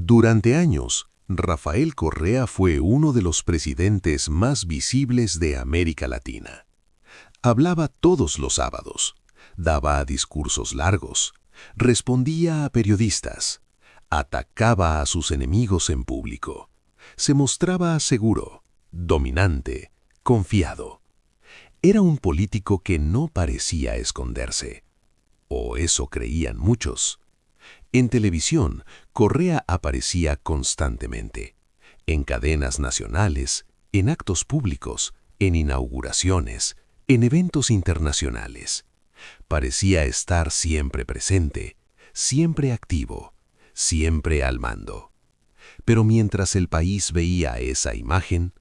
Durante años, Rafael Correa fue uno de los presidentes más visibles de América Latina. Hablaba todos los sábados, daba discursos largos, respondía a periodistas, atacaba a sus enemigos en público, se mostraba seguro, dominante, confiado. Era un político que no parecía esconderse, o eso creían muchos. En televisión, Correa aparecía constantemente, en cadenas nacionales, en actos públicos, en inauguraciones, en eventos internacionales. Parecía estar siempre presente, siempre activo, siempre al mando. Pero mientras el país veía esa imagen,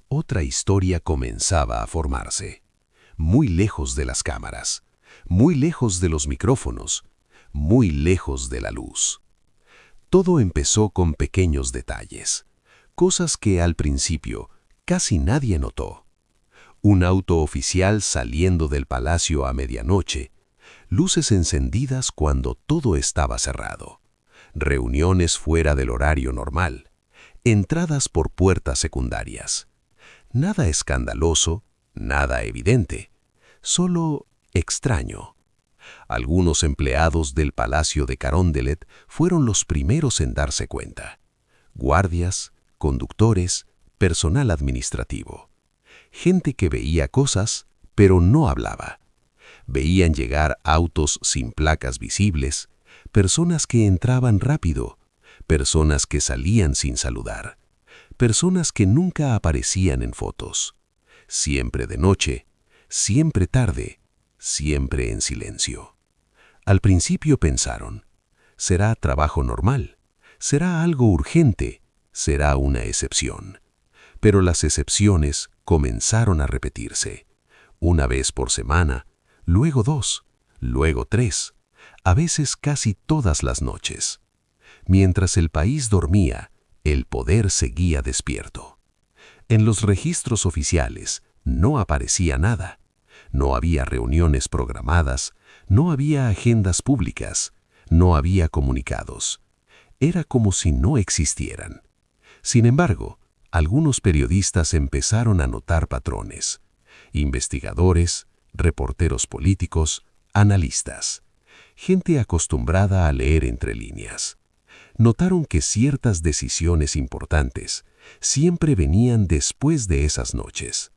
otra historia comenzaba a formarse, muy lejos de las cámaras, muy lejos de los micrófonos, muy lejos de la luz. Todo empezó con pequeños detalles, cosas que al principio casi nadie notó. Un auto oficial saliendo del palacio a medianoche, luces encendidas cuando todo estaba cerrado, reuniones fuera del horario normal, entradas por puertas secundarias. Nada escandaloso, nada evidente, solo extraño. Algunos empleados del Palacio de Carondelet fueron los primeros en darse cuenta. Guardias, conductores, personal administrativo. Gente que veía cosas, pero no hablaba. Veían llegar autos sin placas visibles, personas que entraban rápido, personas que salían sin saludar, personas que nunca aparecían en fotos. Siempre de noche, siempre tarde, siempre en silencio. Al principio pensaron, será trabajo normal, será algo urgente, será una excepción. Pero las excepciones comenzaron a repetirse, una vez por semana, luego 2, luego 3, a veces casi todas las noches. Mientras el país dormía, el poder seguía despierto. En los registros oficiales no aparecía nada. No había reuniones programadas, no había agendas públicas, no había comunicados. Era como si no existieran. Sin embargo, algunos periodistas empezaron a notar patrones. Investigadores, reporteros políticos, analistas. Gente acostumbrada a leer entre líneas. Notaron que ciertas decisiones importantes siempre venían después de esas noches.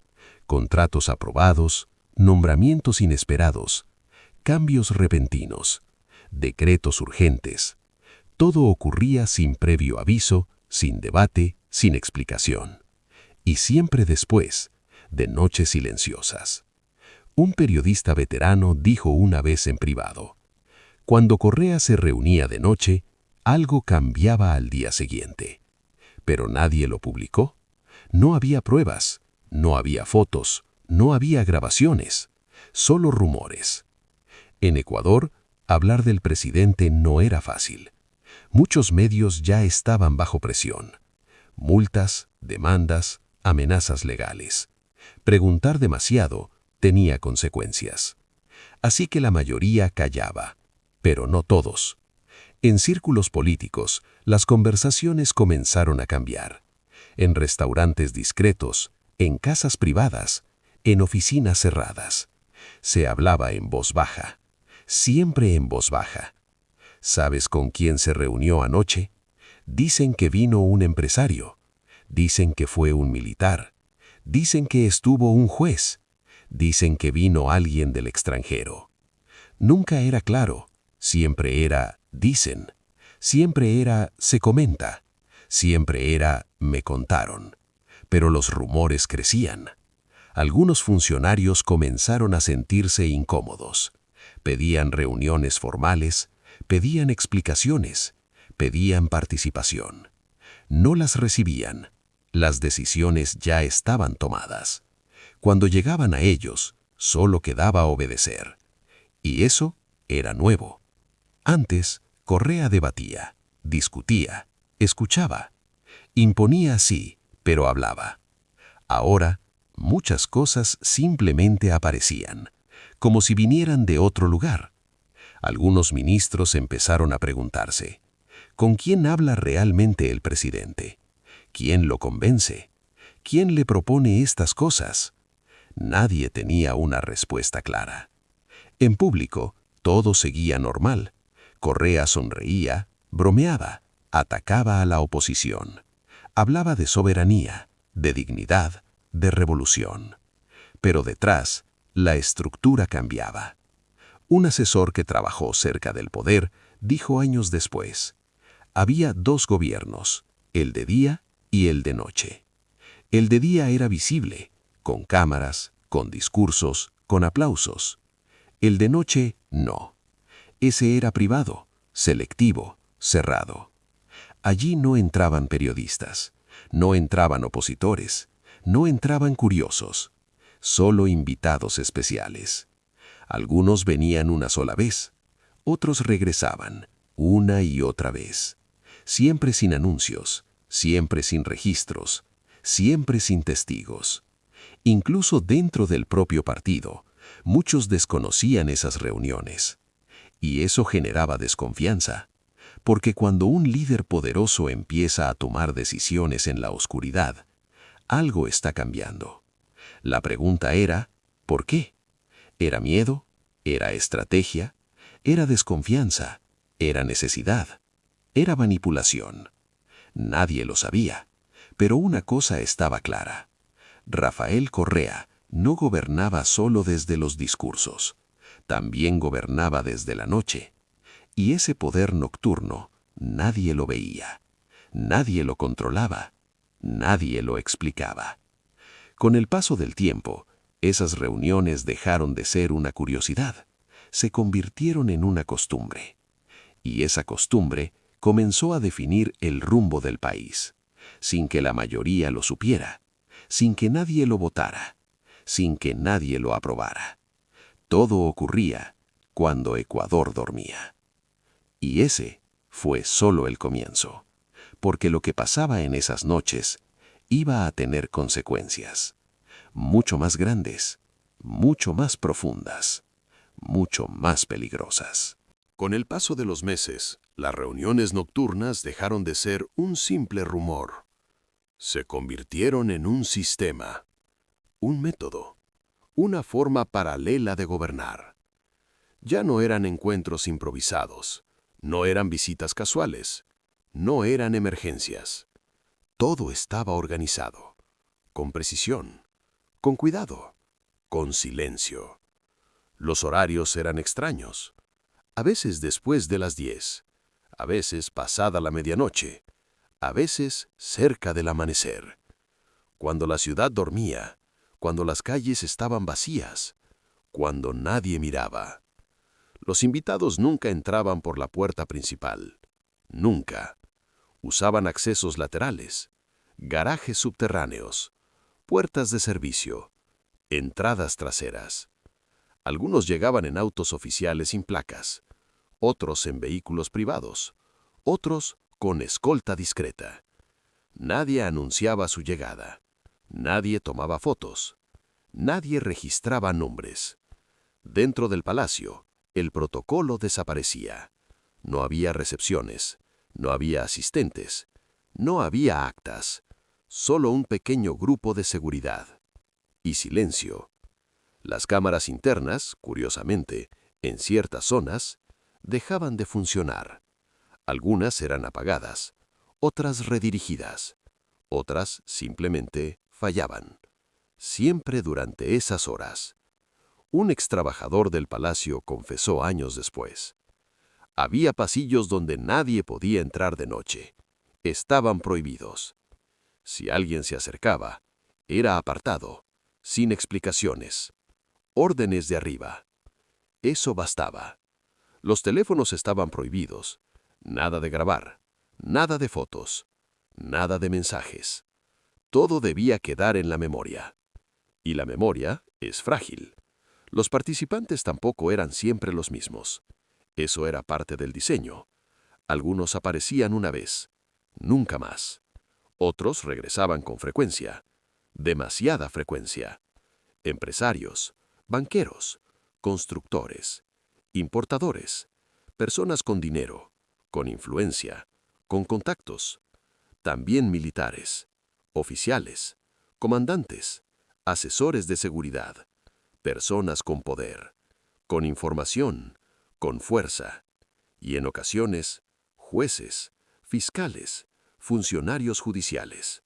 Contratos aprobados, nombramientos inesperados, cambios repentinos, decretos urgentes. Todo ocurría sin previo aviso, sin debate, sin explicación. Y siempre después, de noches silenciosas. Un periodista veterano dijo una vez en privado, cuando Correa se reunía de noche, algo cambiaba al día siguiente. Pero nadie lo publicó. No había pruebas, no había fotos, no había grabaciones, solo rumores. En Ecuador, hablar del presidente no era fácil. Muchos medios ya estaban bajo presión. Multas, demandas, amenazas legales. Preguntar demasiado tenía consecuencias. Así que la mayoría callaba, pero no todos. En círculos políticos, las conversaciones comenzaron a cambiar. En restaurantes discretos, en casas privadas, en oficinas cerradas. Se hablaba en voz baja, siempre en voz baja. ¿Sabes con quién se reunió anoche? Dicen que vino un empresario. Dicen que fue un militar. Dicen que estuvo un juez. Dicen que vino alguien del extranjero. Nunca era claro. Siempre era dicen. Siempre era se comenta. Siempre era me contaron. Pero los rumores crecían. Algunos funcionarios comenzaron a sentirse incómodos. Pedían reuniones formales, pedían explicaciones, pedían participación. No las recibían. Las decisiones ya estaban tomadas. Cuando llegaban a ellos, solo quedaba obedecer. Y eso era nuevo. Antes, Correa debatía, discutía, escuchaba. Imponía sí, pero hablaba. Ahora, muchas cosas simplemente aparecían, como si vinieran de otro lugar. Algunos ministros empezaron a preguntarse, ¿Con quién habla realmente el presidente? ¿Quién lo convence? ¿Quién le propone estas cosas? Nadie tenía una respuesta clara. En público, todo seguía normal. Correa sonreía, bromeaba, atacaba a la oposición. Hablaba de soberanía, de dignidad, de revolución. Pero detrás, la estructura cambiaba. Un asesor que trabajó cerca del poder dijo años después: había dos gobiernos, el de día y el de noche. El de día era visible, con cámaras, con discursos, con aplausos. El de noche, no. Ese era privado, selectivo, cerrado. Allí no entraban periodistas, no entraban opositores, no entraban curiosos, solo invitados especiales. Algunos venían una sola vez, otros regresaban, una y otra vez. Siempre sin anuncios, siempre sin registros, siempre sin testigos. Incluso dentro del propio partido, muchos desconocían esas reuniones. Y eso generaba desconfianza, porque cuando un líder poderoso empieza a tomar decisiones en la oscuridad, algo está cambiando. La pregunta era, ¿por qué? ¿Era miedo? ¿Era estrategia? ¿Era desconfianza? ¿Era necesidad? ¿Era manipulación? Nadie lo sabía, pero una cosa estaba clara. Rafael Correa no gobernaba solo desde los discursos, también gobernaba desde la noche. Y ese poder nocturno nadie lo veía, nadie lo controlaba, nadie lo explicaba. Con el paso del tiempo, esas reuniones dejaron de ser una curiosidad, se convirtieron en una costumbre. Y esa costumbre comenzó a definir el rumbo del país, sin que la mayoría lo supiera, sin que nadie lo votara, sin que nadie lo aprobara. Todo ocurría cuando Ecuador dormía. Y ese fue solo el comienzo, porque lo que pasaba en esas noches iba a tener consecuencias, mucho más grandes, mucho más profundas, mucho más peligrosas. Con el paso de los meses, las reuniones nocturnas dejaron de ser un simple rumor. Se convirtieron en un sistema, un método, una forma paralela de gobernar. Ya no eran encuentros improvisados, no eran visitas casuales, no eran emergencias. Todo estaba organizado, con precisión, con cuidado, con silencio. Los horarios eran extraños, a veces después de las 10, a veces pasada la medianoche, a veces cerca del amanecer. Cuando la ciudad dormía, cuando las calles estaban vacías, cuando nadie miraba. Los invitados nunca entraban por la puerta principal. Nunca. Usaban accesos laterales, garajes subterráneos, puertas de servicio, entradas traseras. Algunos llegaban en autos oficiales sin placas, otros en vehículos privados, otros con escolta discreta. Nadie anunciaba su llegada, nadie tomaba fotos, nadie registraba nombres. Dentro del palacio, el protocolo desaparecía. No había recepciones, no había asistentes, no había actas, solo un pequeño grupo de seguridad. Y silencio. Las cámaras internas, curiosamente, en ciertas zonas, dejaban de funcionar. Algunas eran apagadas, otras redirigidas, otras simplemente fallaban. Siempre durante esas horas. Un extrabajador del palacio confesó años después. Había pasillos donde nadie podía entrar de noche. Estaban prohibidos. Si alguien se acercaba, era apartado, sin explicaciones. Órdenes de arriba. Eso bastaba. Los teléfonos estaban prohibidos. Nada de grabar, nada de fotos, nada de mensajes. Todo debía quedar en la memoria. Y la memoria es frágil. Los participantes tampoco eran siempre los mismos. Eso era parte del diseño. Algunos aparecían una vez, nunca más. Otros regresaban con frecuencia, demasiada frecuencia. Empresarios, banqueros, constructores, importadores, personas con dinero, con influencia, con contactos, también militares, oficiales, comandantes, asesores de seguridad, personas con poder, con información, con fuerza, y en ocasiones, jueces, fiscales, funcionarios judiciales,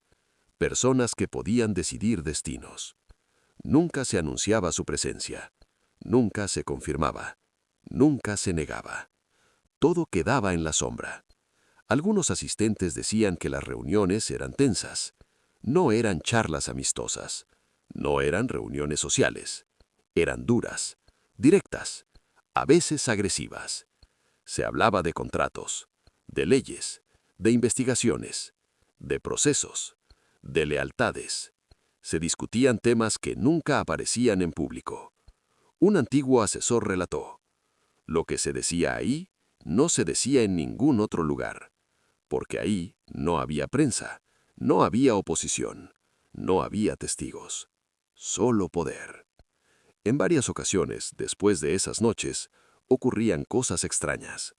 personas que podían decidir destinos. Nunca se anunciaba su presencia, nunca se confirmaba, nunca se negaba. Todo quedaba en la sombra. Algunos asistentes decían que las reuniones eran tensas, no eran charlas amistosas, no eran reuniones sociales, eran duras, directas, a veces agresivas. Se hablaba de contratos, de leyes, de investigaciones, de procesos, de lealtades. Se discutían temas que nunca aparecían en público. Un antiguo asesor relató: lo que se decía ahí no se decía en ningún otro lugar, porque ahí no había prensa, no había oposición, no había testigos, solo poder. En varias ocasiones, después de esas noches, ocurrían cosas extrañas.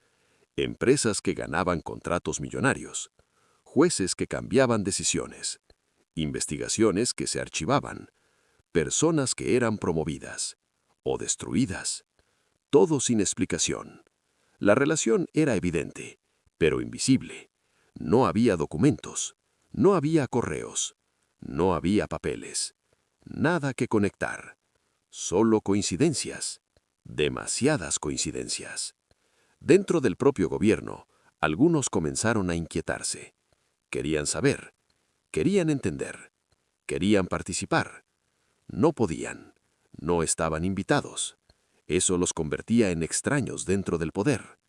Empresas que ganaban contratos millonarios, jueces que cambiaban decisiones, investigaciones que se archivaban, personas que eran promovidas o destruidas, todo sin explicación. La relación era evidente, pero invisible. No había documentos, no había correos, no había papeles, nada que conectar. Solo coincidencias, demasiadas coincidencias. Dentro del propio gobierno, algunos comenzaron a inquietarse. Querían saber, querían entender, querían participar. No podían, no estaban invitados. Eso los convertía en extraños dentro del poder.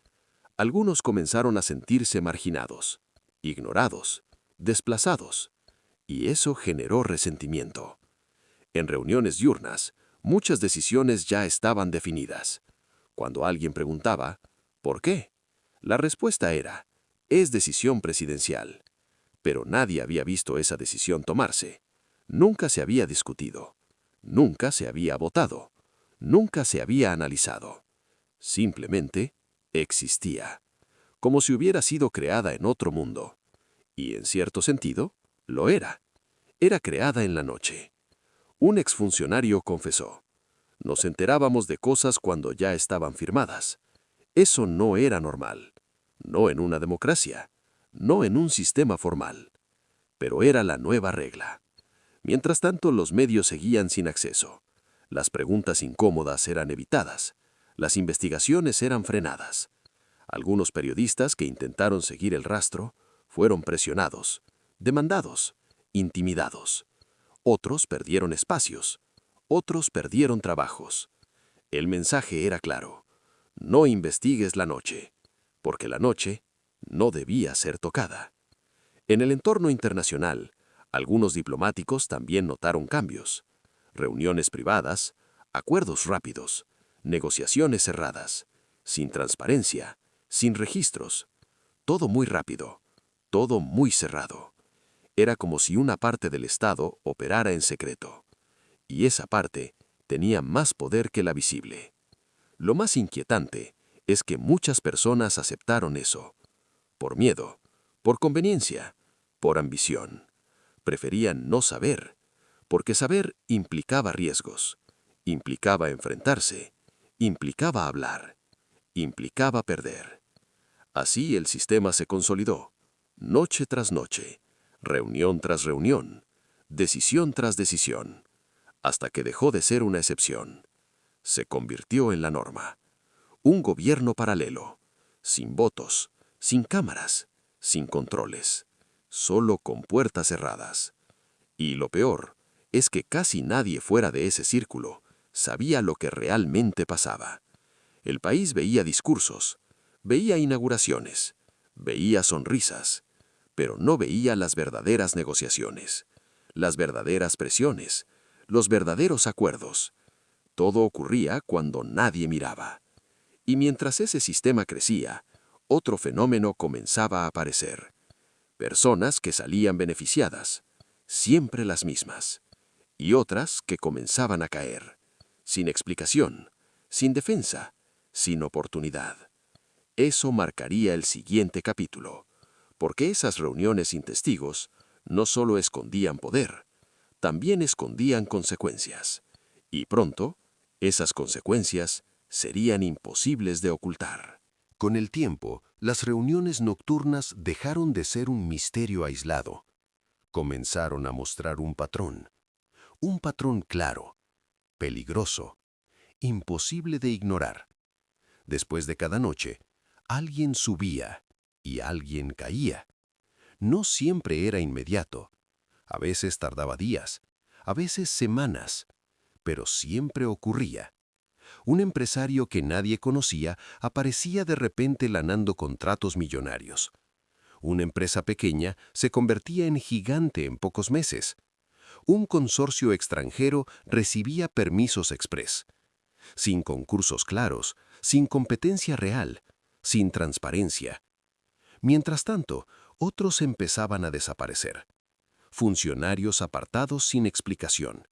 Algunos comenzaron a sentirse marginados, ignorados, desplazados, y eso generó resentimiento. En reuniones diurnas, muchas decisiones ya estaban definidas. Cuando alguien preguntaba, ¿por qué? La respuesta era, es decisión presidencial. Pero nadie había visto esa decisión tomarse. Nunca se había discutido. Nunca se había votado. Nunca se había analizado. Simplemente existía, como si hubiera sido creada en otro mundo. Y en cierto sentido, lo era. Era creada en la noche. Un exfuncionario confesó: nos enterábamos de cosas cuando ya estaban firmadas. Eso no era normal. No en una democracia. No en un sistema formal. Pero era la nueva regla. Mientras tanto, los medios seguían sin acceso. Las preguntas incómodas eran evitadas. Las investigaciones eran frenadas. Algunos periodistas que intentaron seguir el rastro fueron presionados, demandados, intimidados. Otros perdieron espacios. Otros perdieron trabajos. El mensaje era claro: no investigues la noche, porque la noche no debía ser tocada. En el entorno internacional, algunos diplomáticos también notaron cambios. Reuniones privadas, acuerdos rápidos, negociaciones cerradas, sin transparencia, sin registros. Todo muy rápido, todo muy cerrado. Era como si una parte del Estado operara en secreto. Y esa parte tenía más poder que la visible. Lo más inquietante es que muchas personas aceptaron eso. Por miedo, por conveniencia, por ambición. Preferían no saber, porque saber implicaba riesgos, implicaba enfrentarse, implicaba hablar, implicaba perder. Así el sistema se consolidó, noche tras noche, reunión tras reunión, decisión tras decisión, hasta que dejó de ser una excepción. Se convirtió en la norma. Un gobierno paralelo, sin votos, sin cámaras, sin controles, solo con puertas cerradas. Y lo peor es que casi nadie fuera de ese círculo sabía lo que realmente pasaba. El país veía discursos, veía inauguraciones, veía sonrisas, pero no veía las verdaderas negociaciones, las verdaderas presiones, los verdaderos acuerdos. Todo ocurría cuando nadie miraba. Y mientras ese sistema crecía, otro fenómeno comenzaba a aparecer. Personas que salían beneficiadas, siempre las mismas, y otras que comenzaban a caer, sin explicación, sin defensa, sin oportunidad. Eso marcaría el siguiente capítulo, Porque esas reuniones sin testigos no solo escondían poder, también escondían consecuencias. Y pronto, esas consecuencias serían imposibles de ocultar. Con el tiempo, las reuniones nocturnas dejaron de ser un misterio aislado. Comenzaron a mostrar un patrón claro, peligroso, imposible de ignorar. Después de cada noche, alguien subía y alguien caía. No siempre era inmediato. A veces tardaba días, a veces semanas, pero siempre ocurría. Un empresario que nadie conocía aparecía de repente lanando contratos millonarios. Una empresa pequeña se convertía en gigante en pocos meses. Un consorcio extranjero recibía permisos express. Sin concursos claros, sin competencia real, sin transparencia. Mientras tanto, otros empezaban a desaparecer. Funcionarios apartados sin explicación.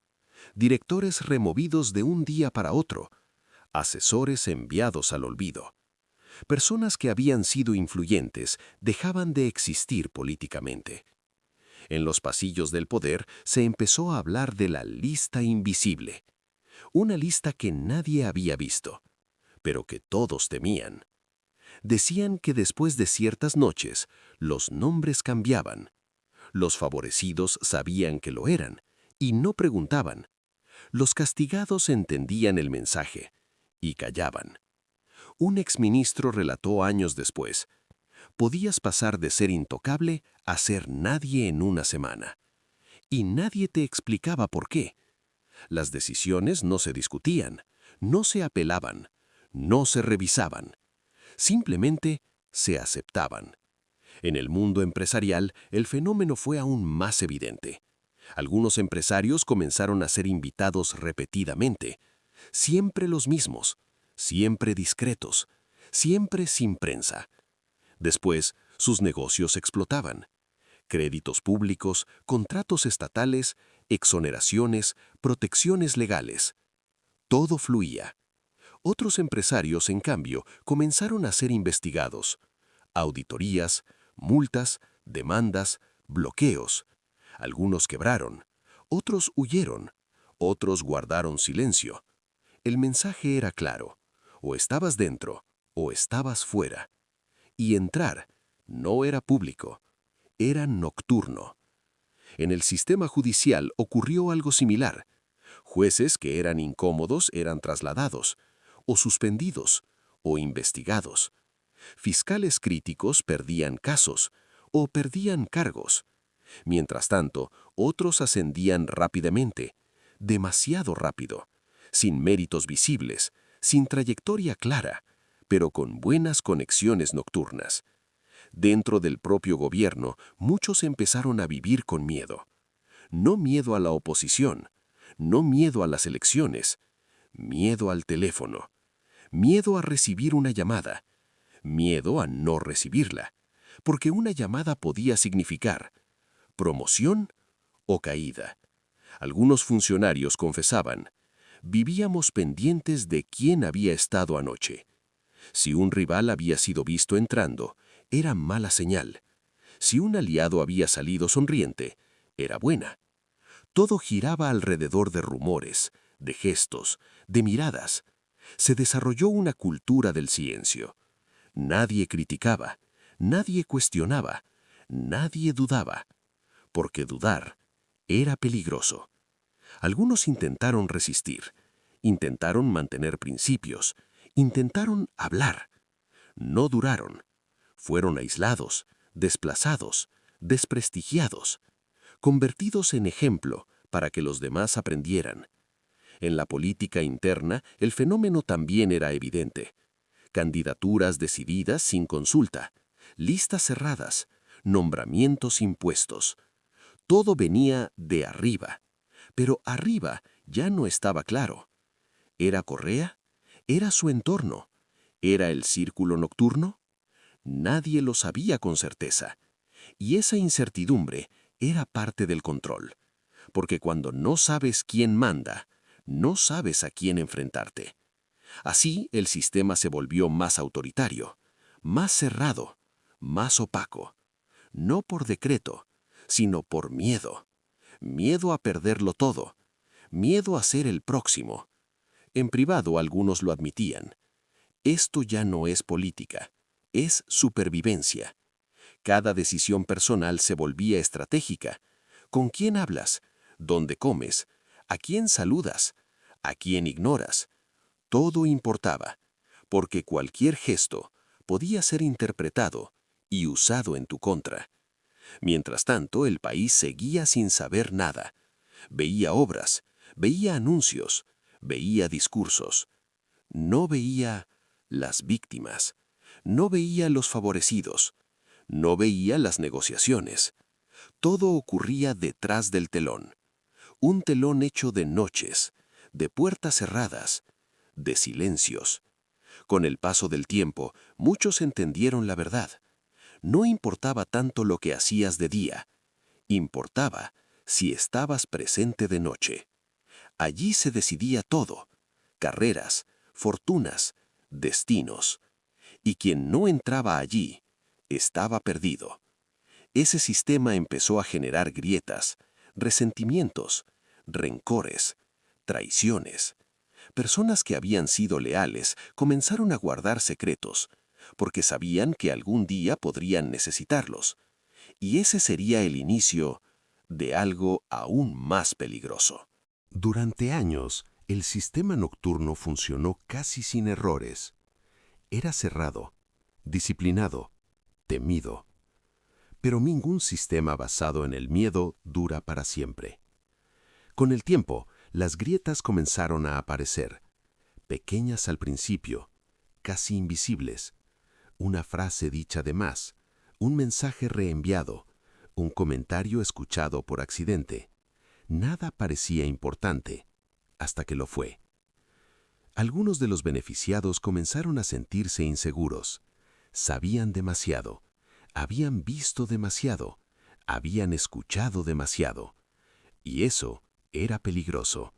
Directores removidos de un día para otro. Asesores enviados al olvido. Personas que habían sido influyentes dejaban de existir políticamente. En los pasillos del poder se empezó a hablar de la lista invisible. Una lista que nadie había visto, pero que todos temían. Decían que después de ciertas noches, los nombres cambiaban. Los favorecidos sabían que lo eran, y no preguntaban. Los castigados entendían el mensaje, y callaban. Un exministro relató años después: podías pasar de ser intocable a ser nadie en una semana. Y nadie te explicaba por qué. Las decisiones no se discutían, no se apelaban, no se revisaban. Simplemente se aceptaban. En el mundo empresarial, el fenómeno fue aún más evidente. Algunos empresarios comenzaron a ser invitados repetidamente, siempre los mismos, siempre discretos, siempre sin prensa. Después, sus negocios explotaban. Créditos públicos, contratos estatales, exoneraciones, protecciones legales. Todo fluía. Otros empresarios, en cambio, comenzaron a ser investigados. Auditorías, multas, demandas, bloqueos. Algunos quebraron, otros huyeron, otros guardaron silencio. El mensaje era claro: o estabas dentro, o estabas fuera. Y entrar no era público, era nocturno. En el sistema judicial ocurrió algo similar. Jueces que eran incómodos eran trasladados, o suspendidos, o investigados. Fiscales críticos perdían casos, o perdían cargos. Mientras tanto, otros ascendían rápidamente, demasiado rápido, sin méritos visibles, sin trayectoria clara, pero con buenas conexiones nocturnas. Dentro del propio gobierno, muchos empezaron a vivir con miedo. No miedo a la oposición, no miedo a las elecciones, miedo al teléfono, miedo a recibir una llamada, miedo a no recibirla, porque una llamada podía significar promoción o caída. Algunos funcionarios confesaban: vivíamos pendientes de quién había estado anoche. Si un rival había sido visto entrando, era mala señal. Si un aliado había salido sonriente, era buena. Todo giraba alrededor de rumores, de gestos, de miradas. Se desarrolló una cultura del silencio. Nadie criticaba, nadie cuestionaba, nadie dudaba. Porque dudar era peligroso. Algunos intentaron resistir, intentaron mantener principios, intentaron hablar. No duraron. Fueron aislados, desplazados, desprestigiados, convertidos en ejemplo para que los demás aprendieran. En la política interna, el fenómeno también era evidente. Candidaturas decididas sin consulta, listas cerradas, nombramientos impuestos. Todo venía de arriba, pero arriba ya no estaba claro. ¿Era Correa? ¿Era su entorno? ¿Era el círculo nocturno? Nadie lo sabía con certeza. Y esa incertidumbre era parte del control. Porque cuando no sabes quién manda, no sabes a quién enfrentarte. Así el sistema se volvió más autoritario, más cerrado, más opaco. no por decreto, sino por miedo. Miedo a perderlo todo, miedo a ser el próximo. En privado algunos lo admitían. Esto ya no es política, es supervivencia. Cada decisión personal se volvía estratégica. ¿Con quién hablas? ¿Dónde comes? ¿A quién saludas? ¿A quién ignoras? Todo importaba, porque cualquier gesto podía ser interpretado y usado en tu contra. Mientras tanto, el país seguía sin saber nada. Veía obras, veía anuncios, veía discursos. No veía las víctimas, no veía los favorecidos, no veía las negociaciones. Todo ocurría detrás del telón. Un telón hecho de noches, de puertas cerradas, de silencios. Con el paso del tiempo, muchos entendieron la verdad. No importaba tanto lo que hacías de día, importaba si estabas presente de noche. Allí se decidía todo: carreras, fortunas, destinos. Y quien no entraba allí, estaba perdido. Ese sistema empezó a generar grietas, resentimientos, rencores, traiciones. Personas que habían sido leales comenzaron a guardar secretos, porque sabían que algún día podrían necesitarlos. Y ese sería el inicio de algo aún más peligroso. Durante años, el sistema nocturno funcionó casi sin errores. Era cerrado, disciplinado, temido. Pero ningún sistema basado en el miedo dura para siempre. Con el tiempo, las grietas comenzaron a aparecer, pequeñas al principio, casi invisibles. Una frase dicha de más, un mensaje reenviado, un comentario escuchado por accidente. Nada parecía importante, hasta que lo fue. Algunos de los beneficiados comenzaron a sentirse inseguros. Sabían demasiado, habían visto demasiado, habían escuchado demasiado. Y eso era peligroso,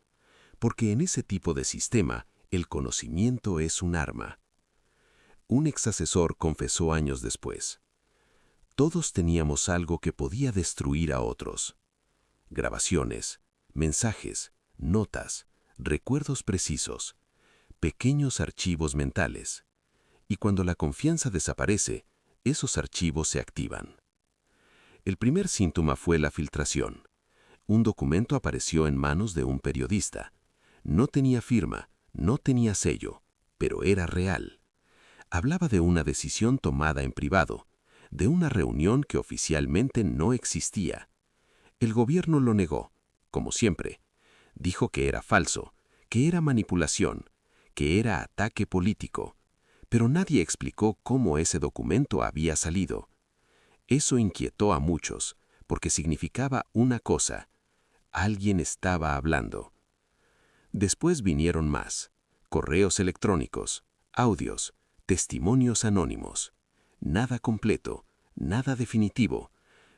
porque en ese tipo de sistema el conocimiento es un arma. Un exasesor confesó años después: todos teníamos algo que podía destruir a otros. Grabaciones, mensajes, notas, recuerdos precisos, pequeños archivos mentales. Y cuando la confianza desaparece, esos archivos se activan. El primer síntoma fue la filtración. Un documento apareció en manos de un periodista. No tenía firma, no tenía sello, pero era real. Hablaba de una decisión tomada en privado, de una reunión que oficialmente no existía. El gobierno lo negó, como siempre. Dijo que era falso, que era manipulación, que era ataque político. Pero nadie explicó cómo ese documento había salido. Eso inquietó a muchos, porque significaba una cosa: alguien estaba hablando. Después vinieron más: correos electrónicos, audios, testimonios anónimos. Nada completo, nada definitivo,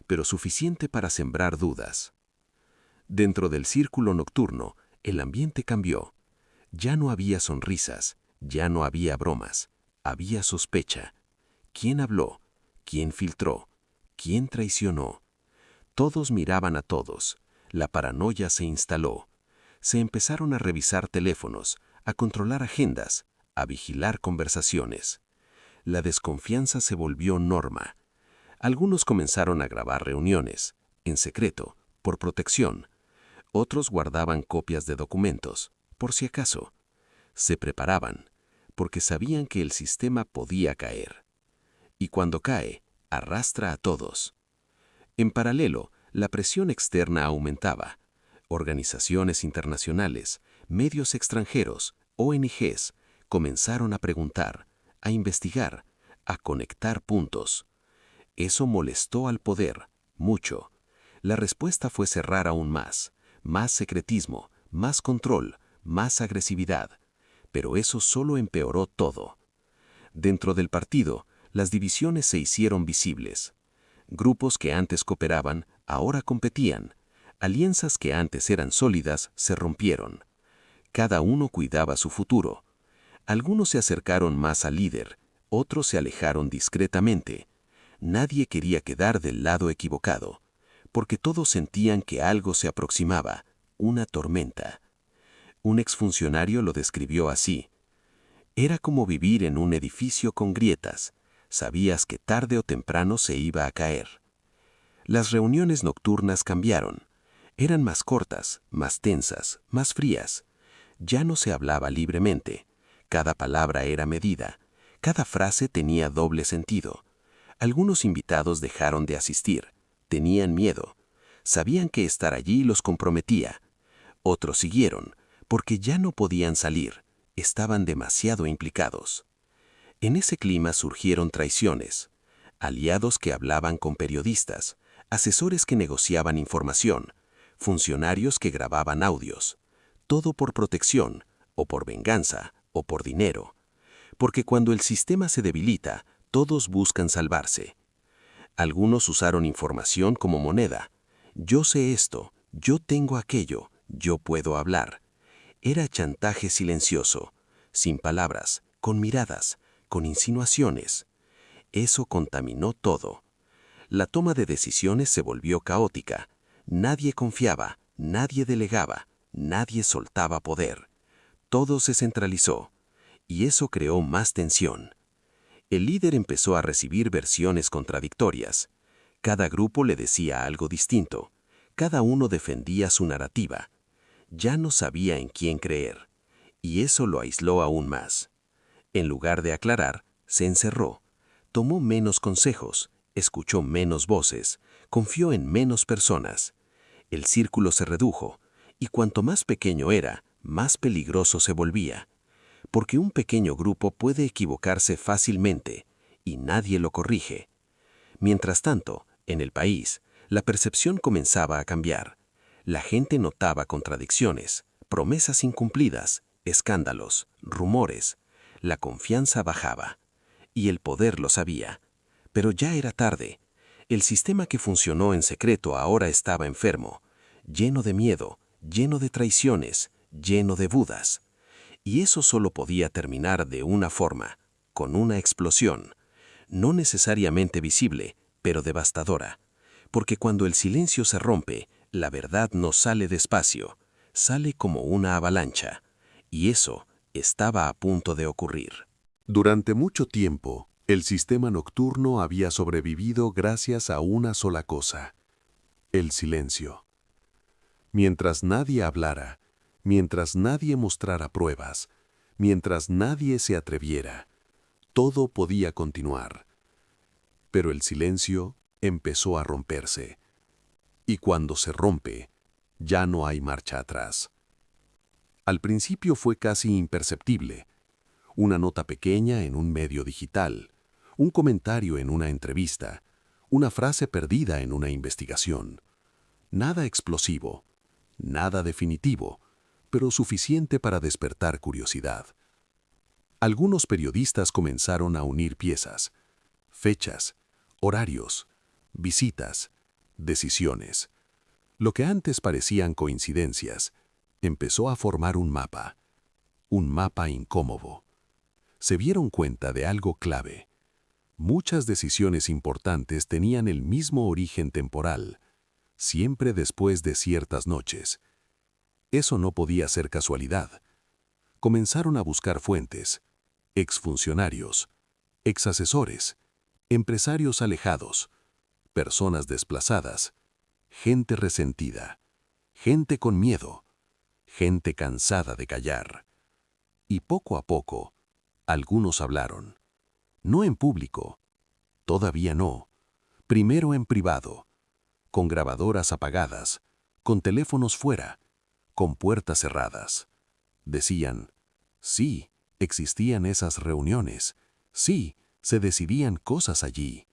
pero suficiente para sembrar dudas. Dentro del círculo nocturno, el ambiente cambió. Ya no había sonrisas, ya no había bromas, había sospecha. ¿Quién habló? ¿Quién filtró? ¿Quién traicionó? Todos miraban a todos. La paranoia se instaló. Se empezaron a revisar teléfonos, a controlar agendas, a vigilar conversaciones. La desconfianza se volvió norma. Algunos comenzaron a grabar reuniones, en secreto, por protección. Otros guardaban copias de documentos, por si acaso. Se preparaban, porque sabían que el sistema podía caer. Y cuando cae, arrastra a todos. En paralelo, la presión externa aumentaba. Organizaciones internacionales, medios extranjeros, ONGs, comenzaron a preguntar, a investigar, a conectar puntos. Eso molestó al poder, mucho. La respuesta fue cerrar aún más secretismo, más control, más agresividad. Pero eso solo empeoró todo. Dentro del partido, las divisiones se hicieron visibles. Grupos que antes cooperaban, ahora competían. Alianzas que antes eran sólidas, se rompieron. Cada uno cuidaba su futuro. Algunos se acercaron más al líder, otros se alejaron discretamente. Nadie quería quedar del lado equivocado, porque todos sentían que algo se aproximaba, una tormenta. Un exfuncionario lo describió así: era como vivir en un edificio con grietas. Sabías que tarde o temprano se iba a caer. Las reuniones nocturnas cambiaron. Eran más cortas, más tensas, más frías. Ya no se hablaba libremente. Cada palabra era medida. Cada frase tenía doble sentido. Algunos invitados dejaron de asistir. Tenían miedo. Sabían que estar allí los comprometía. Otros siguieron, porque ya no podían salir. Estaban demasiado implicados. En ese clima surgieron traiciones, aliados que hablaban con periodistas, asesores que negociaban información, funcionarios que grababan audios, todo por protección, o por venganza, o por dinero. Porque cuando el sistema se debilita, todos buscan salvarse. Algunos usaron información como moneda. Yo sé esto, yo tengo aquello, yo puedo hablar. Era chantaje silencioso, sin palabras, con miradas, con insinuaciones. Eso contaminó todo. La toma de decisiones se volvió caótica. Nadie confiaba, nadie delegaba, nadie soltaba poder. Todo se centralizó, y eso creó más tensión. El líder empezó a recibir versiones contradictorias. Cada grupo le decía algo distinto. Cada uno defendía su narrativa. Ya no sabía en quién creer, y eso lo aisló aún más. En lugar de aclarar, se encerró, tomó menos consejos, escuchó menos voces, confió en menos personas. El círculo se redujo, y cuanto más pequeño era, más peligroso se volvía, porque un pequeño grupo puede equivocarse fácilmente, y nadie lo corrige. Mientras tanto, en el país, la percepción comenzaba a cambiar. La gente notaba contradicciones, promesas incumplidas, escándalos, rumores. La confianza bajaba. Y el poder lo sabía. Pero ya era tarde. El sistema que funcionó en secreto ahora estaba enfermo, lleno de miedo, lleno de traiciones, lleno de dudas. Y eso solo podía terminar de una forma, con una explosión, no necesariamente visible, pero devastadora. Porque cuando el silencio se rompe, la verdad no sale despacio, sale como una avalancha. Y eso estaba a punto de ocurrir. Durante mucho tiempo, el sistema nocturno había sobrevivido gracias a una sola cosa: el silencio. Mientras nadie hablara, mientras nadie mostrara pruebas, mientras nadie se atreviera, todo podía continuar. Pero el silencio empezó a romperse. Y cuando se rompe, ya no hay marcha atrás. Al principio fue casi imperceptible. Una nota pequeña en un medio digital, un comentario en una entrevista, una frase perdida en una investigación. Nada explosivo, nada definitivo, pero suficiente para despertar curiosidad. Algunos periodistas comenzaron a unir piezas, fechas, horarios, visitas, decisiones. Lo que antes parecían coincidencias, empezó a formar un mapa incómodo. Se dieron cuenta de algo clave. Muchas decisiones importantes tenían el mismo origen temporal, siempre después de ciertas noches. Eso no podía ser casualidad. Comenzaron a buscar fuentes, exfuncionarios, exasesores, empresarios alejados, personas desplazadas, gente resentida, gente con miedo, gente cansada de callar. Y poco a poco, algunos hablaron. No en público, todavía no. Primero en privado, con grabadoras apagadas, con teléfonos fuera, con puertas cerradas. Decían, sí, existían esas reuniones. Sí, se decidían cosas allí.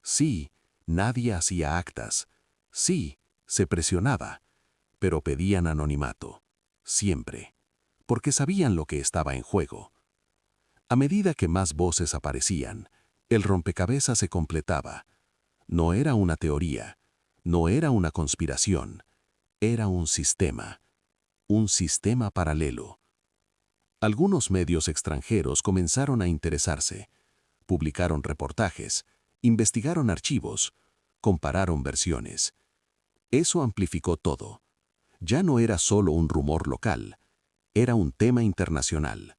Sí, nadie hacía actas. Sí, se presionaba, pero pedían anonimato. Siempre. Porque sabían lo que estaba en juego. A medida que más voces aparecían, el rompecabezas se completaba. No era una teoría, no era una conspiración, era un sistema paralelo. Algunos medios extranjeros comenzaron a interesarse, publicaron reportajes, Investigaron archivos, compararon versiones. Eso amplificó todo. Ya no era solo un rumor local, era un tema internacional.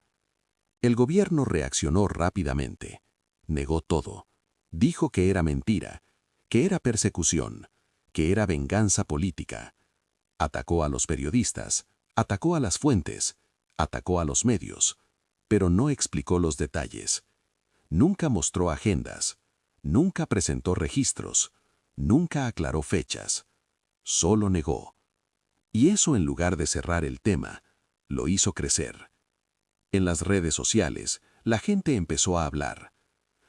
El gobierno reaccionó rápidamente. Negó todo. Dijo que era mentira, que era persecución, que era venganza política. Atacó a los periodistas, atacó a las fuentes, atacó a los medios, pero no explicó los detalles. Nunca mostró agendas, nunca presentó registros, nunca aclaró fechas. Solo negó. Y eso, en lugar de cerrar el tema, lo hizo crecer. En las redes sociales, la gente empezó a hablar.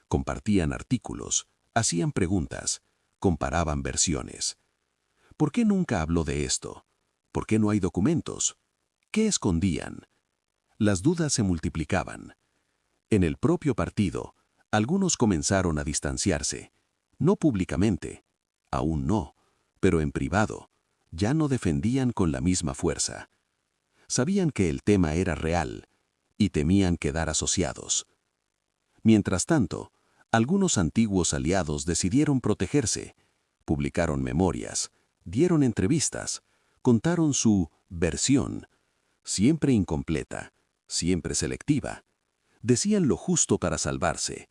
Compartían artículos, hacían preguntas, comparaban versiones. ¿Por qué nunca habló de esto? ¿Por qué no hay documentos? ¿Qué escondían? Las dudas se multiplicaban. En el propio partido, algunos comenzaron a distanciarse. No públicamente, aún no, pero en privado. Ya no defendían con la misma fuerza. Sabían que el tema era real y temían quedar asociados. Mientras tanto, algunos antiguos aliados decidieron protegerse, publicaron memorias, dieron entrevistas, contaron su versión, siempre incompleta, siempre selectiva. Decían lo justo para salvarse,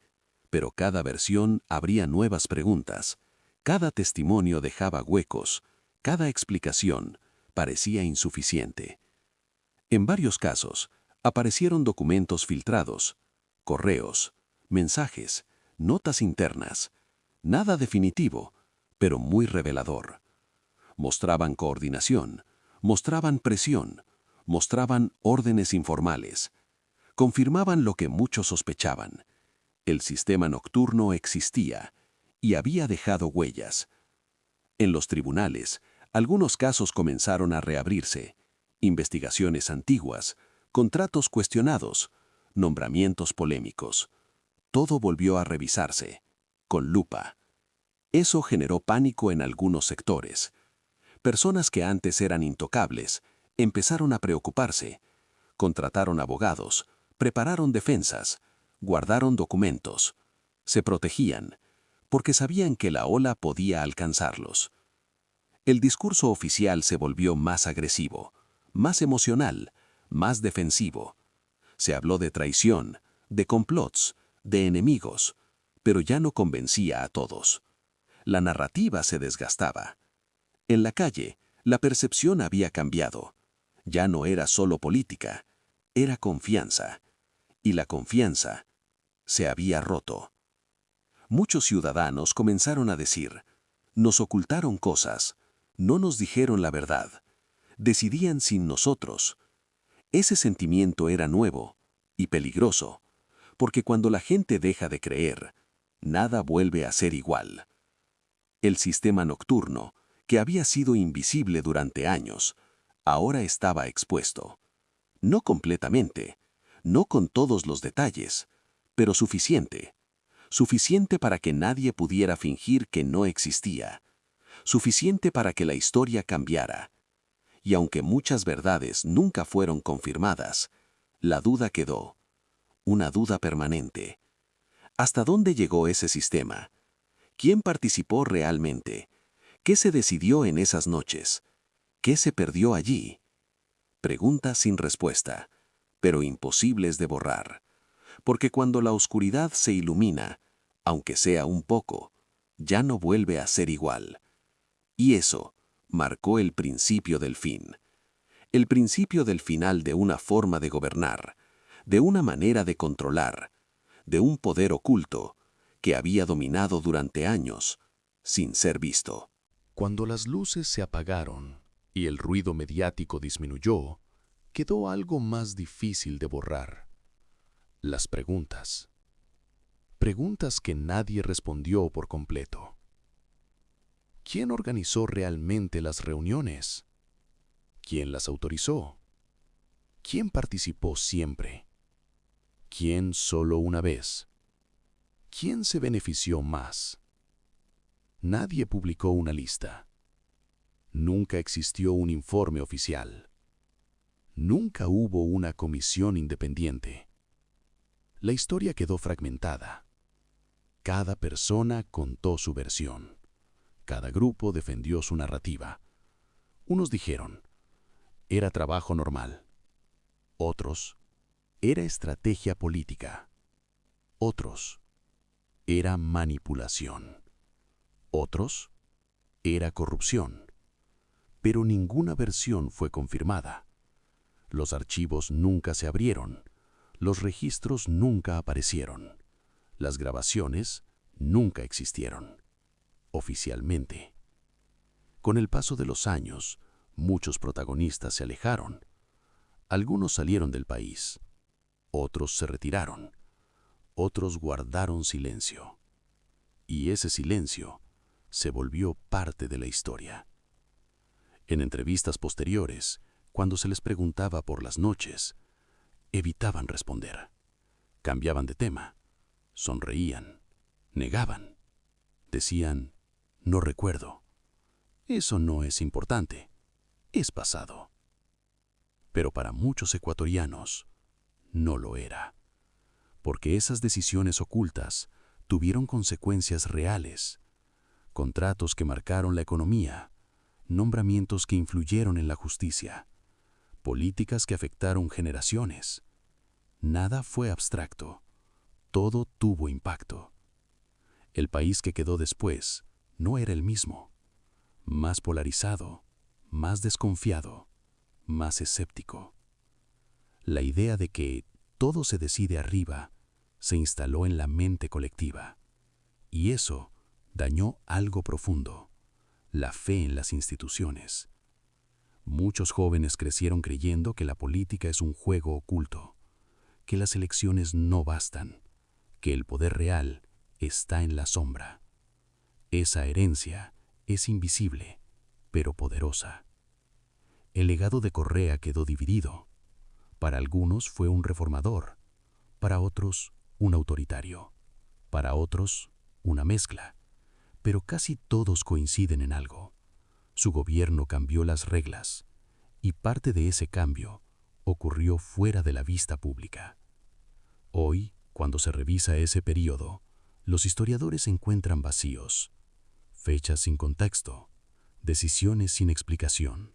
pero cada versión abría nuevas preguntas, cada testimonio dejaba huecos, cada explicación parecía insuficiente. En varios casos, aparecieron documentos filtrados, correos, mensajes, notas internas, nada definitivo, pero muy revelador. Mostraban coordinación, mostraban presión, mostraban órdenes informales. Confirmaban lo que muchos sospechaban. El sistema nocturno existía y había dejado huellas. En los tribunales, algunos casos comenzaron a reabrirse. Investigaciones antiguas, contratos cuestionados, nombramientos polémicos. Todo volvió a revisarse, con lupa. Eso generó pánico en algunos sectores. Personas que antes eran intocables empezaron a preocuparse. Contrataron abogados, prepararon defensas, guardaron documentos. Se protegían, porque sabían que la ola podía alcanzarlos. El discurso oficial se volvió más agresivo, más emocional, más defensivo. Se habló de traición, de complots, de enemigos, pero ya no convencía a todos. La narrativa se desgastaba. En la calle, la percepción había cambiado. Ya no era solo política, era confianza. Y la confianza se había roto. Muchos ciudadanos comenzaron a decir, nos ocultaron cosas, no nos dijeron la verdad, decidían sin nosotros. Ese sentimiento era nuevo y peligroso, porque cuando la gente deja de creer, nada vuelve a ser igual. El sistema nocturno, que había sido invisible durante años, ahora estaba expuesto. No completamente, no con todos los detalles, pero suficiente. Suficiente para que nadie pudiera fingir que no existía. Suficiente para que la historia cambiara. Y aunque muchas verdades nunca fueron confirmadas, la duda quedó. Una duda permanente. ¿Hasta dónde llegó ese sistema? ¿Quién participó realmente? ¿Qué se decidió en esas noches? ¿Qué se perdió allí? Preguntas sin respuesta, pero imposibles de borrar. Porque cuando la oscuridad se ilumina, aunque sea un poco, ya no vuelve a ser igual. Y eso marcó el principio del fin. El principio del final de una forma de gobernar, de una manera de controlar, de un poder oculto que había dominado durante años sin ser visto. Cuando las luces se apagaron y el ruido mediático disminuyó, quedó algo más difícil de borrar. Las preguntas. Preguntas que nadie respondió por completo. ¿Quién organizó realmente las reuniones? ¿Quién las autorizó? ¿Quién participó siempre? ¿Quién solo una vez? ¿Quién se benefició más? Nadie publicó una lista. Nunca existió un informe oficial. Nunca hubo una comisión independiente. La historia quedó fragmentada. Cada persona contó su versión. Cada grupo defendió su narrativa. Unos dijeron, era trabajo normal. Otros, era estrategia política. Otros, era manipulación. Otros, era corrupción. Pero ninguna versión fue confirmada. Los archivos nunca se abrieron. Los registros nunca aparecieron. Las grabaciones nunca existieron. Oficialmente. Con el paso de los años, muchos protagonistas se alejaron. Algunos salieron del país. Otros se retiraron. Otros guardaron silencio. Y ese silencio se volvió parte de la historia. En entrevistas posteriores, cuando se les preguntaba por las noches, evitaban responder. Cambiaban de tema. Sonreían. Negaban. Decían, no recuerdo. Eso no es importante. Es pasado. Pero para muchos ecuatorianos, no lo era. Porque esas decisiones ocultas tuvieron consecuencias reales. Contratos que marcaron la economía, nombramientos que influyeron en la justicia, políticas que afectaron generaciones. Nada fue abstracto. Todo tuvo impacto. El país que quedó después no era el mismo. Más polarizado, más desconfiado, más escéptico. La idea de que todo se decide arriba se instaló en la mente colectiva. Y eso dañó algo profundo, la fe en las instituciones. Muchos jóvenes crecieron creyendo que la política es un juego oculto, que las elecciones no bastan, que el poder real está en la sombra. Esa herencia es invisible, pero poderosa. El legado de Correa quedó dividido. Para algunos fue un reformador, para otros un autoritario, para otros una mezcla, pero casi todos coinciden en algo. Su gobierno cambió las reglas, y parte de ese cambio ocurrió fuera de la vista pública. Hoy, cuando se revisa ese periodo, los historiadores encuentran vacíos, fechas sin contexto, decisiones sin explicación,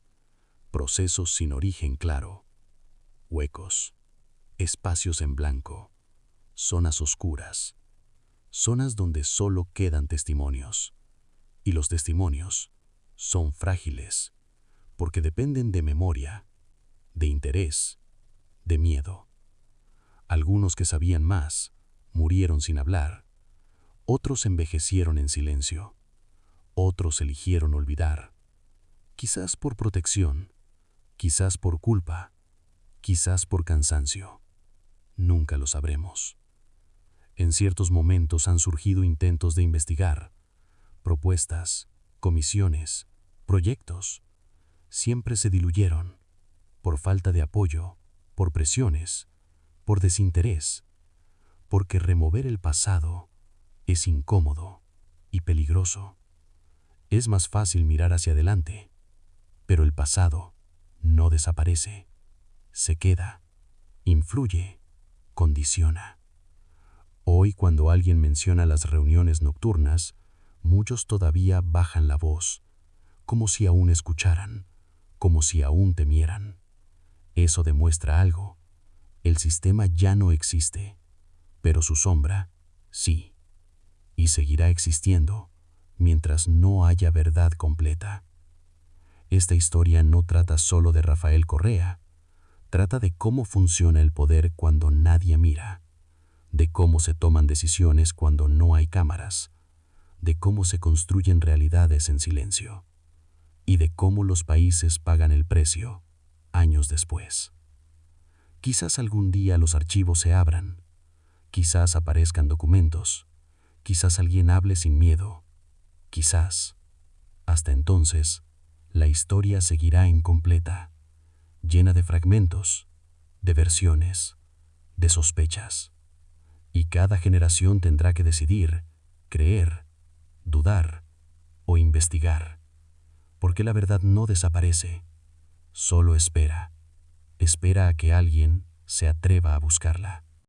procesos sin origen claro, huecos, espacios en blanco, zonas oscuras, zonas donde solo quedan testimonios. Y los testimonios son frágiles, porque dependen de memoria, de interés, de miedo. Algunos que sabían más murieron sin hablar, otros envejecieron en silencio, otros eligieron olvidar, quizás por protección, quizás por culpa, quizás por cansancio. Nunca lo sabremos. En ciertos momentos han surgido intentos de investigar, propuestas, comisiones, proyectos. Siempre se diluyeron, por falta de apoyo, por presiones, por desinterés, porque remover el pasado es incómodo y peligroso. Es más fácil mirar hacia adelante, pero el pasado no desaparece, se queda, influye, condiciona. Hoy, cuando alguien menciona las reuniones nocturnas, muchos todavía bajan la voz, como si aún escucharan, como si aún temieran. Eso demuestra algo. El sistema ya no existe, pero su sombra sí, y seguirá existiendo mientras no haya verdad completa. Esta historia no trata solo de Rafael Correa, trata de cómo funciona el poder cuando nadie mira, de cómo se toman decisiones cuando no hay cámaras, de cómo se construyen realidades en silencio, y de cómo los países pagan el precio años después. Quizás algún día los archivos se abran, quizás aparezcan documentos, quizás alguien hable sin miedo, quizás. Hasta entonces, la historia seguirá incompleta, llena de fragmentos, de versiones, de sospechas. Y cada generación tendrá que decidir, creer, dudar o investigar, porque la verdad no desaparece, solo espera a que alguien se atreva a buscarla.